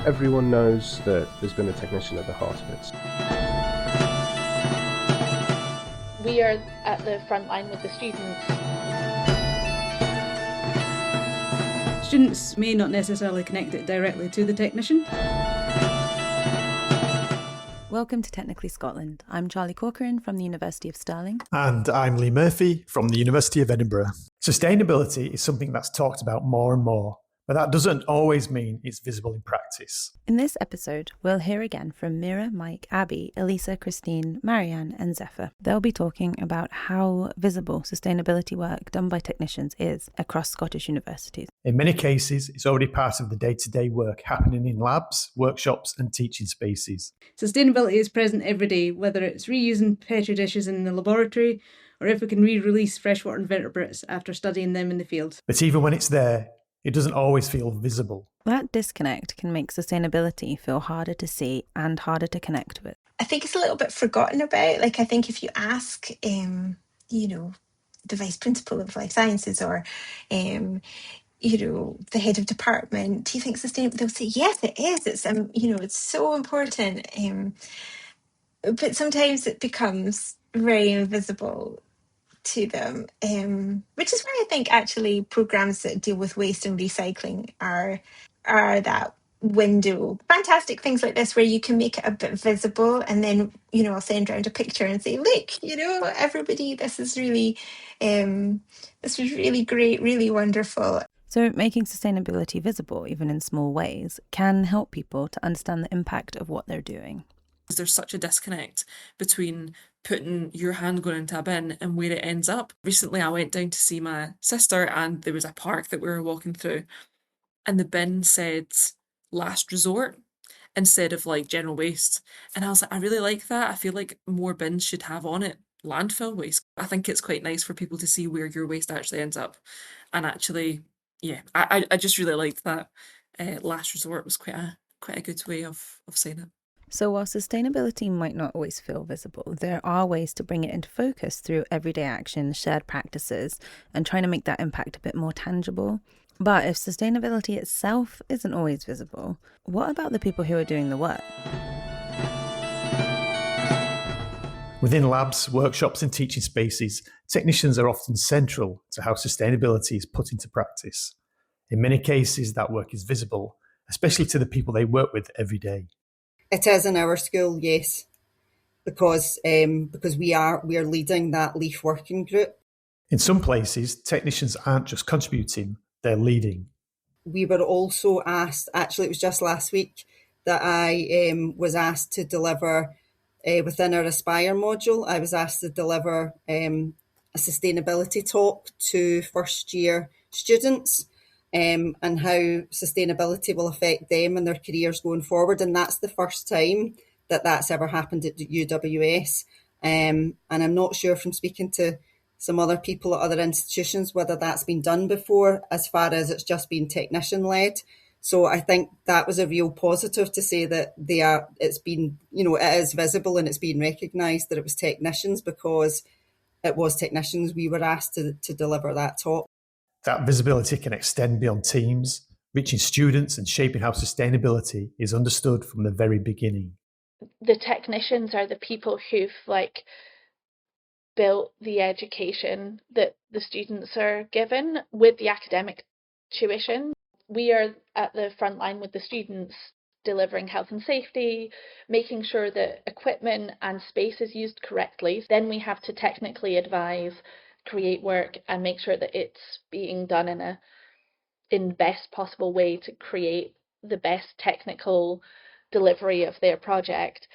Everyone knows that there's been a technician at the heart of it. We are at the front line with the students. Students may not necessarily connect it directly to the technician. Welcome to Technically Scotland. I'm Charli Corcoran from the University of Stirling. And I'm Lee Murphy from the University of Edinburgh. Sustainability is something that's talked about more and more, but that doesn't always mean it's visible in practice. In this episode, we'll hear again from Mira, Mike, Abby, Elisa, Christine, Marianne and Zephyr. They'll be talking about how visible sustainability work done by technicians is across Scottish universities. In many cases, it's already part of the day-to-day work happening in labs, workshops and teaching spaces. Sustainability is present every day, whether it's reusing petri dishes in the laboratory or if we can re-release freshwater invertebrates after studying them in the field. But even when it's there, it doesn't always feel visible. That disconnect can make sustainability feel harder to see and harder to connect with. I think it's a little bit forgotten about. I think if you ask, the Vice Principal of Life Sciences or, the head of department, do you think sustainable? They'll say, yes, it is. It's, it's so important. But sometimes it becomes very invisible to them, which is why I think actually programs that deal with waste and recycling are that window. Fantastic things like this where you can make it a bit visible, and then I'll send around a picture and say, look, everybody, this was really great, really wonderful. So making sustainability visible, even in small ways, can help people to understand the impact of what they're doing. There's such a disconnect between putting your hand going into a bin and where it ends up. Recently, I went down to see my sister and there was a park that we were walking through and the bin said last resort instead of general waste. And I was like, I really like that. I feel like more bins should have on it landfill waste. I think it's quite nice for people to see where your waste actually ends up. And actually, yeah, I just really liked that. Last resort was quite a good way of saying it. So while sustainability might not always feel visible, there are ways to bring it into focus through everyday actions, shared practices, and trying to make that impact a bit more tangible. But if sustainability itself isn't always visible, what about the people who are doing the work? Within labs, workshops and teaching spaces, technicians are often central to how sustainability is put into practice. In many cases, that work is visible, especially to the people they work with every day. It is in our school, yes, because we are leading that LEAF working group. In some places, technicians aren't just contributing, they're leading. We were also asked, actually it was just last week, that I was asked to deliver, within our Aspire module, I was asked to deliver a sustainability talk to first year students. And how sustainability will affect them and their careers going forward. And that's the first time that that's ever happened at UWS. And I'm not sure from speaking to some other people at other institutions whether that's been done before, as far as it's just been technician-led. So I think that was a real positive to say that it's been, it is visible and it's been recognised that it was technicians, because it was technicians we were asked to deliver that talk. That visibility can extend beyond teams, reaching students and shaping how sustainability is understood from the very beginning. The technicians are the people who've built the education that the students are given with the academic tuition. We are at the front line with the students, delivering health and safety, making sure that equipment and space is used correctly. Then we have to technically advise, create work and make sure that it's being done in best possible way to create the best technical delivery of their project.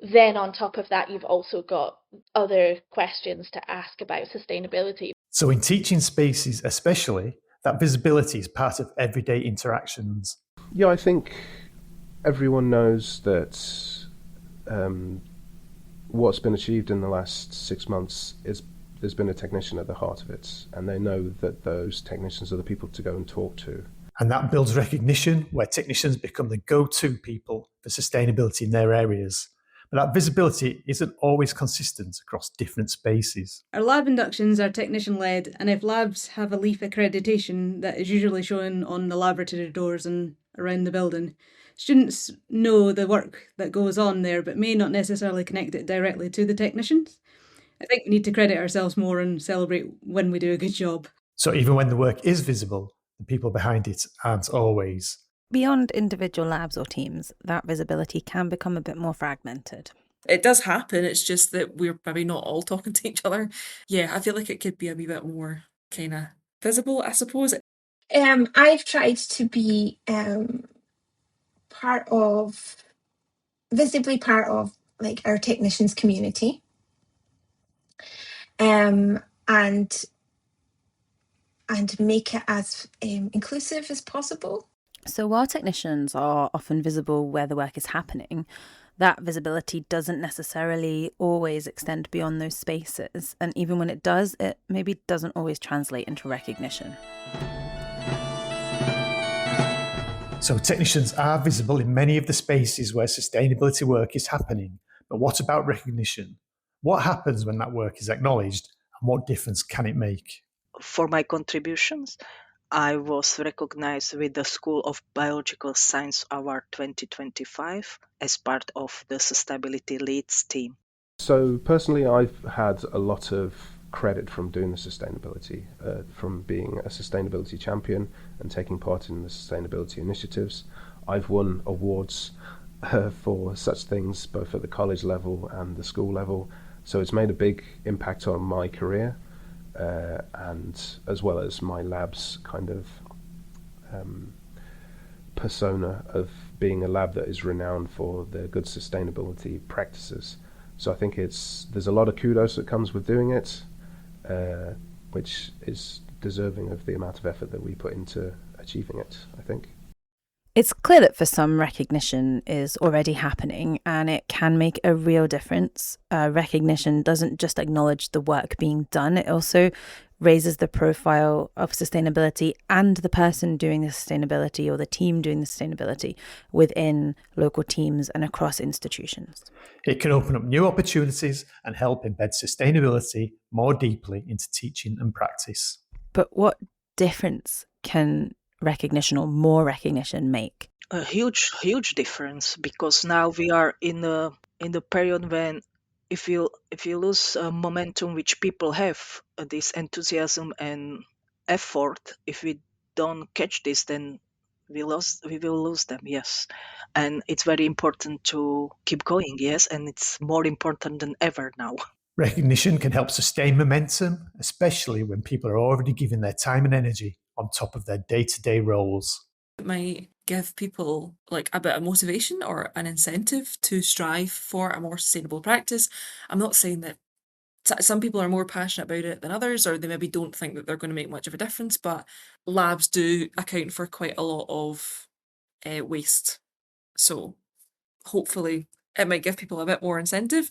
Then on top of that, you've also got other questions to ask about sustainability. So in teaching spaces especially, that visibility is part of everyday interactions. Yeah, I think everyone knows that what's been achieved in the last 6 months is there's been a technician at the heart of it, and they know that those technicians are the people to go and talk to. And that builds recognition where technicians become the go-to people for sustainability in their areas. But that visibility isn't always consistent across different spaces. Our lab inductions are technician-led, and if labs have a LEAF accreditation, that is usually shown on the laboratory doors and around the building. Students know the work that goes on there, but may not necessarily connect it directly to the technicians. I think we need to credit ourselves more and celebrate when we do a good job. So even when the work is visible, the people behind it aren't always. Beyond individual labs or teams, that visibility can become a bit more fragmented. It does happen, it's just that we're maybe not all talking to each other. Yeah, I feel like it could be a wee bit more kind of visible, I suppose. I've tried to be visibly part of like our technicians community, and make it as inclusive as possible. So while technicians are often visible where the work is happening, that visibility doesn't necessarily always extend beyond those spaces. And even when it does, it maybe doesn't always translate into recognition. So technicians are visible in many of the spaces where sustainability work is happening. But what about recognition? What happens when that work is acknowledged, and what difference can it make? For my contributions, I was recognized with the School of Biological Science Award 2025 as part of the Sustainability Leads team. So personally, I've had a lot of credit from doing the sustainability, from being a sustainability champion and taking part in the sustainability initiatives. I've won awards for such things, both at the college level and the school level. So it's made a big impact on my career, and as well as my lab's kind of persona of being a lab that is renowned for the good sustainability practices. So I think there's a lot of kudos that comes with doing it, which is deserving of the amount of effort that we put into achieving it, I think. It's clear that for some, recognition is already happening, and it can make a real difference. Recognition doesn't just acknowledge the work being done, it also raises the profile of sustainability and the person doing the sustainability or the team doing the sustainability within local teams and across institutions. It can open up new opportunities and help embed sustainability more deeply into teaching and practice. But what difference can recognition or more recognition make? A huge difference, because now we are in the period when if you lose momentum which people have, this enthusiasm and effort, if we don't catch this, then we will lose them. Yes, and it's very important to keep going. Yes, and it's more important than ever now. Recognition can help sustain momentum, especially when people are already giving their time and energy on top of their day-to-day roles. It might give people like a bit of motivation or an incentive to strive for a more sustainable practice. I'm not saying that some people are more passionate about it than others, or they maybe don't think that they're going to make much of a difference, but labs do account for quite a lot of waste. So hopefully it might give people a bit more incentive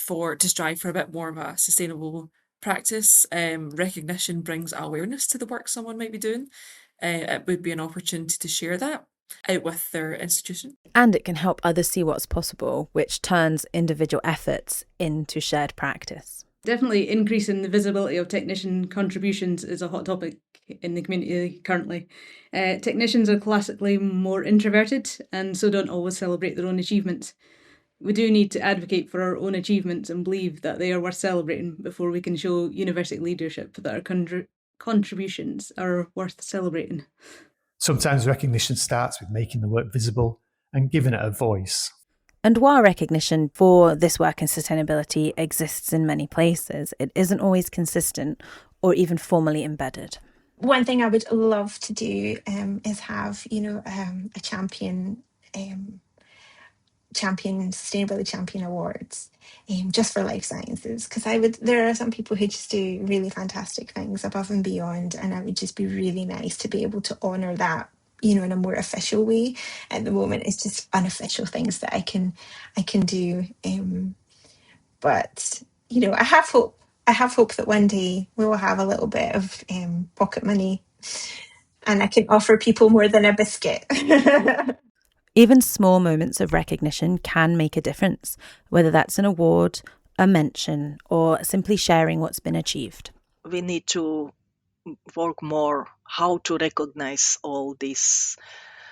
to strive for a bit more of a sustainable practice. Recognition brings awareness to the work someone might be doing. It would be an opportunity to share that out with their institution. And it can help others see what's possible, which turns individual efforts into shared practice. Definitely increasing the visibility of technician contributions is a hot topic in the community currently. Technicians are classically more introverted and so don't always celebrate their own achievements. We do need to advocate for our own achievements and believe that they are worth celebrating before we can show university leadership that our contributions are worth celebrating. Sometimes recognition starts with making the work visible and giving it a voice. And while recognition for this work in sustainability exists in many places, it isn't always consistent or even formally embedded. One thing I would love to do is have, a champion sustainability champion awards, just for life sciences, because there are some people who just do really fantastic things above and beyond, and it would just be really nice to be able to honour that, in a more official way. At the moment, it's just unofficial things that I can do, but I have hope that one day we will have a little bit of pocket money, and I can offer people more than a biscuit. Even small moments of recognition can make a difference, whether that's an award, a mention, or simply sharing what's been achieved. We need to work more how to recognize all these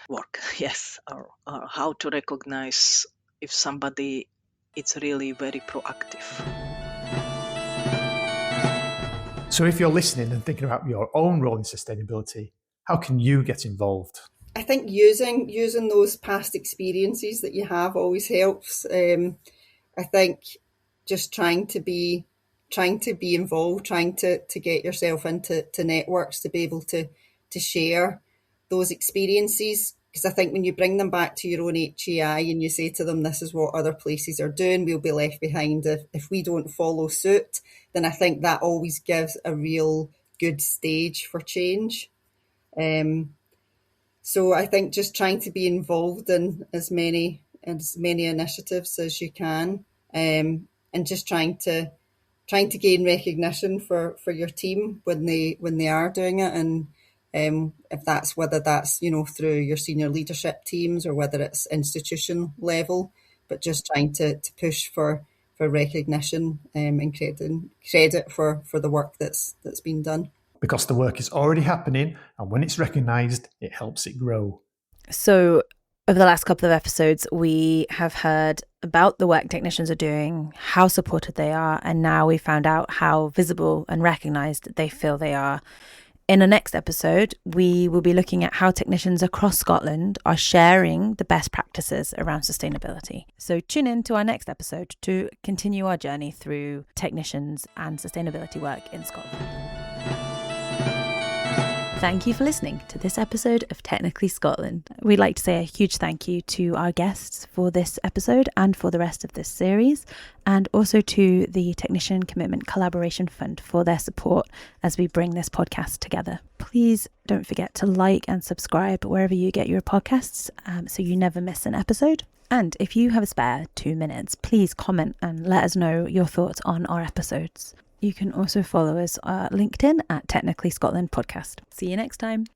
network, yes, or how to recognize if somebody is really very proactive. So if you're listening and thinking about your own role in sustainability, how can you get involved? I think using those past experiences that you have always helps. I think just trying to be involved, trying to get yourself into networks to be able to share those experiences. Because I think when you bring them back to your own HEI and you say to them, this is what other places are doing, we'll be left behind if we don't follow suit, then I think that always gives a real good stage for change. So I think just trying to be involved in as many initiatives as you can, and just trying to gain recognition for your team when they are doing it, and whether that's through your senior leadership teams or whether it's institution level, but just trying to push for recognition and credit for the work that's been done. Because the work is already happening, and when it's recognised, it helps it grow. So over the last couple of episodes, we have heard about the work technicians are doing, how supported they are, and now we found out how visible and recognised they feel they are. In the next episode, we will be looking at how technicians across Scotland are sharing the best practices around sustainability. So tune in to our next episode to continue our journey through technicians and sustainability work in Scotland. Thank you for listening to this episode of Technically Scotland. We'd like to say a huge thank you to our guests for this episode and for the rest of this series, and also to the Technician Commitment Collaboration Fund for their support as we bring this podcast together. Please don't forget to like and subscribe wherever you get your podcasts, so you never miss an episode. And if you have a spare 2 minutes, please comment and let us know your thoughts on our episodes. You can also follow us on LinkedIn at Technically Scotland Podcast. See you next time.